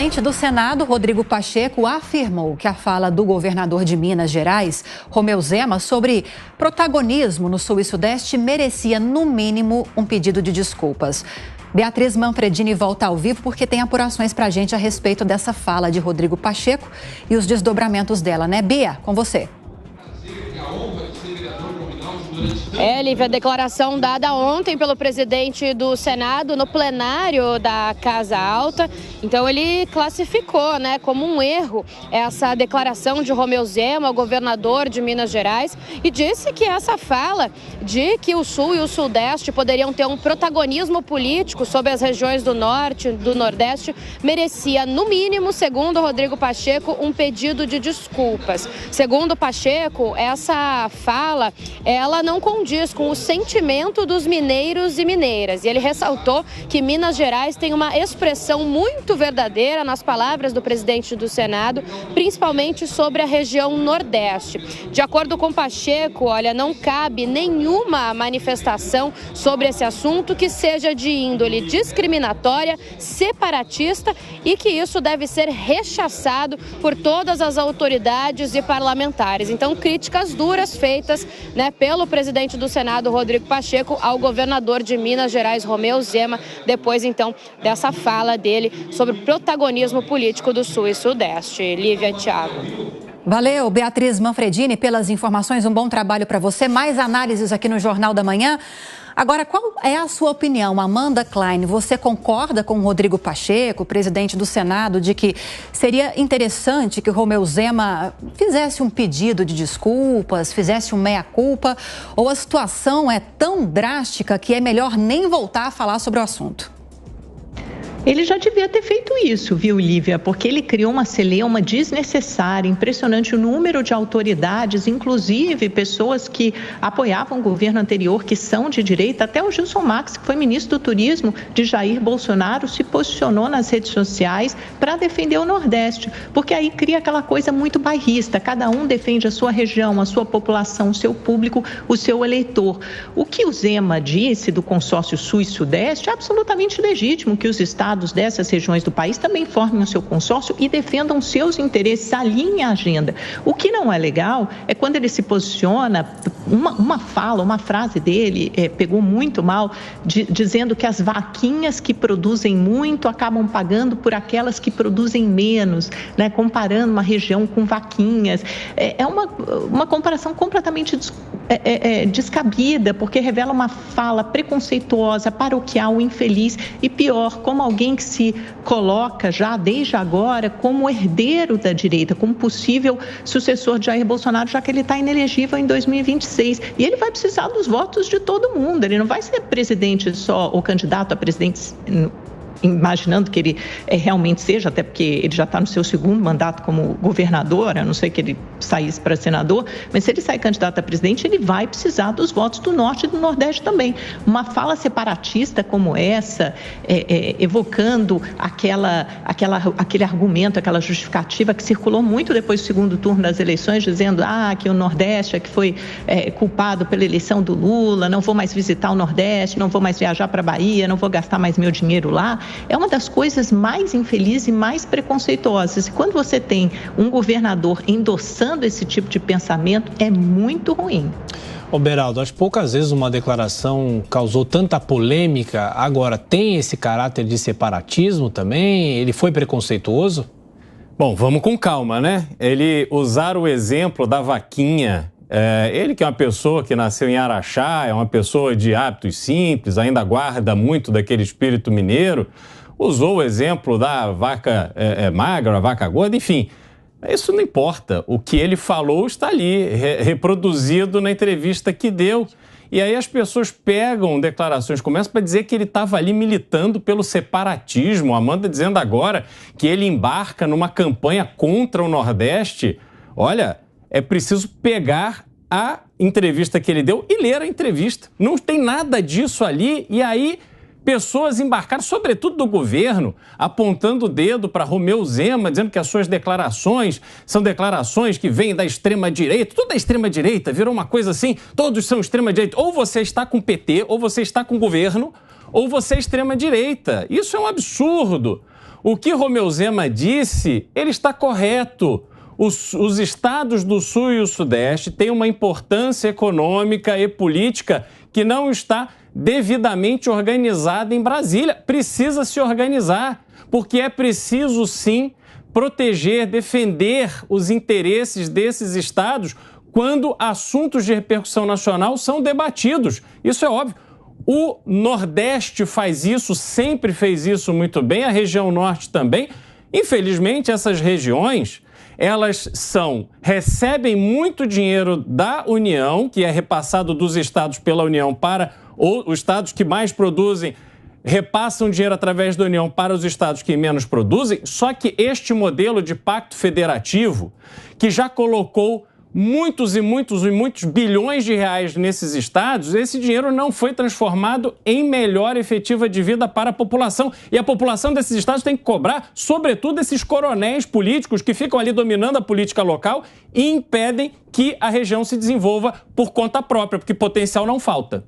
O presidente do Senado, Rodrigo Pacheco, afirmou que a fala do governador de Minas Gerais, Romeu Zema, sobre protagonismo no Sul e Sudeste merecia, no mínimo, um pedido de desculpas. Beatriz Manfredini volta ao vivo porque tem apurações para a gente a respeito dessa fala de Rodrigo Pacheco e os desdobramentos dela, né, Bia? Com você. Lívia, a declaração dada ontem pelo presidente do Senado no plenário da Casa Alta. Então ele classificou, como um erro essa declaração de Romeu Zema, o governador de Minas Gerais, e disse que essa fala de que o Sul e o Sudeste poderiam ter um protagonismo político sobre as regiões do Norte e do Nordeste merecia, no mínimo, segundo Rodrigo Pacheco, um pedido de desculpas. Segundo Pacheco, essa fala, ela não condiz com o sentimento dos mineiros e mineiras. E ele ressaltou que Minas Gerais tem uma expressão muito verdadeira, nas palavras do presidente do Senado, principalmente sobre a região Nordeste. De acordo com Pacheco, não cabe nenhuma manifestação sobre esse assunto que seja de índole discriminatória, separatista e que isso deve ser rechaçado por todas as autoridades e parlamentares. Então, críticas duras feitas, pelo presidente do Senado, Rodrigo Pacheco, ao governador de Minas Gerais, Romeu Zema, depois, então, dessa fala dele sobre o protagonismo político do Sul e Sudeste. Lívia, Thiago. Valeu, Beatriz Manfredini, pelas informações. Um bom trabalho para você. Mais análises aqui no Jornal da Manhã. Agora, qual é a sua opinião, Amanda Klein? Você concorda com o Rodrigo Pacheco, presidente do Senado, de que seria interessante que o Romeu Zema fizesse um pedido de desculpas, fizesse um meia-culpa, ou a situação é tão drástica que é melhor nem voltar a falar sobre o assunto? Ele já devia ter feito isso, viu, Lívia? Porque ele criou uma celeuma desnecessária, impressionante o número de autoridades, inclusive pessoas que apoiavam o governo anterior, que são de direita. Até o Gilson Max, que foi ministro do Turismo de Jair Bolsonaro, se posicionou nas redes sociais para defender o Nordeste, porque aí cria aquela coisa muito bairrista, cada um defende a sua região, a sua população, o seu público, o seu eleitor. O que o Zema disse do consórcio Sul e Sudeste é absolutamente legítimo que os estados dessas regiões do país também formem o seu consórcio e defendam seus interesses, alinhem a agenda. O que não é legal é quando ele se posiciona, uma frase dele pegou muito mal, dizendo que as vaquinhas que produzem muito acabam pagando por aquelas que produzem menos, comparando uma região com vaquinhas. É uma comparação completamente descabida, porque revela uma fala preconceituosa, paroquial, infeliz e pior, como alguém que se coloca já desde agora como herdeiro da direita, como possível sucessor de Jair Bolsonaro, já que ele está inelegível em 2026. E ele vai precisar dos votos de todo mundo, ele não vai ser presidente só ou candidato a presidente, imaginando que ele realmente seja, até porque ele já está no seu segundo mandato como governador, a não ser que ele saísse para senador, mas se ele sair candidato a presidente, ele vai precisar dos votos do Norte e do Nordeste também. Uma fala separatista como essa, evocando aquele argumento, aquela justificativa que circulou muito depois do segundo turno das eleições, dizendo que o Nordeste é que foi culpado pela eleição do Lula, não vou mais visitar o Nordeste, não vou mais viajar para a Bahia, não vou gastar mais meu dinheiro lá. É uma das coisas mais infelizes e mais preconceituosas. E quando você tem um governador endossando esse tipo de pensamento, é muito ruim. Ô Beraldo, acho que poucas vezes uma declaração causou tanta polêmica. Agora, tem esse caráter de separatismo também? Ele foi preconceituoso? Bom, vamos com calma, né? Ele usar o exemplo da vaquinha. Ele que é uma pessoa que nasceu em Araxá, é uma pessoa de hábitos simples, ainda guarda muito daquele espírito mineiro, usou o exemplo da vaca magra, a vaca gorda, enfim, isso não importa. O que ele falou está ali, reproduzido na entrevista que deu. E aí as pessoas pegam declarações, começam para dizer que ele estava ali militando pelo separatismo, a Amanda dizendo agora que ele embarca numa campanha contra o Nordeste. Olha, é preciso pegar a entrevista que ele deu e ler a entrevista. Não tem nada disso ali. E aí, pessoas embarcaram, sobretudo do governo, apontando o dedo para Romeu Zema, dizendo que as suas declarações são declarações que vêm da extrema-direita. Tudo é extrema-direita, virou uma coisa assim, todos são extrema-direita. Ou você está com o PT, ou você está com o governo, ou você é extrema-direita. Isso é um absurdo. o que Romeu Zema disse, ele está correto. Os estados do Sul e o Sudeste têm uma importância econômica e política que não está devidamente organizada em Brasília. Precisa se organizar, porque é preciso, sim, proteger, defender os interesses desses estados quando assuntos de repercussão nacional são debatidos. Isso é óbvio. O Nordeste faz isso, sempre fez isso muito bem, a região Norte também. Infelizmente, essas regiões, elas recebem muito dinheiro da União, que é repassado dos estados pela União para os estados que mais produzem, repassam dinheiro através da União para os estados que menos produzem, só que este modelo de pacto federativo, que já colocou muitos bilhões de reais nesses estados, esse dinheiro não foi transformado em melhor efetiva de vida para a população. E a população desses estados tem que cobrar, sobretudo, esses coronéis políticos que ficam ali dominando a política local e impedem que a região se desenvolva por conta própria, porque potencial não falta.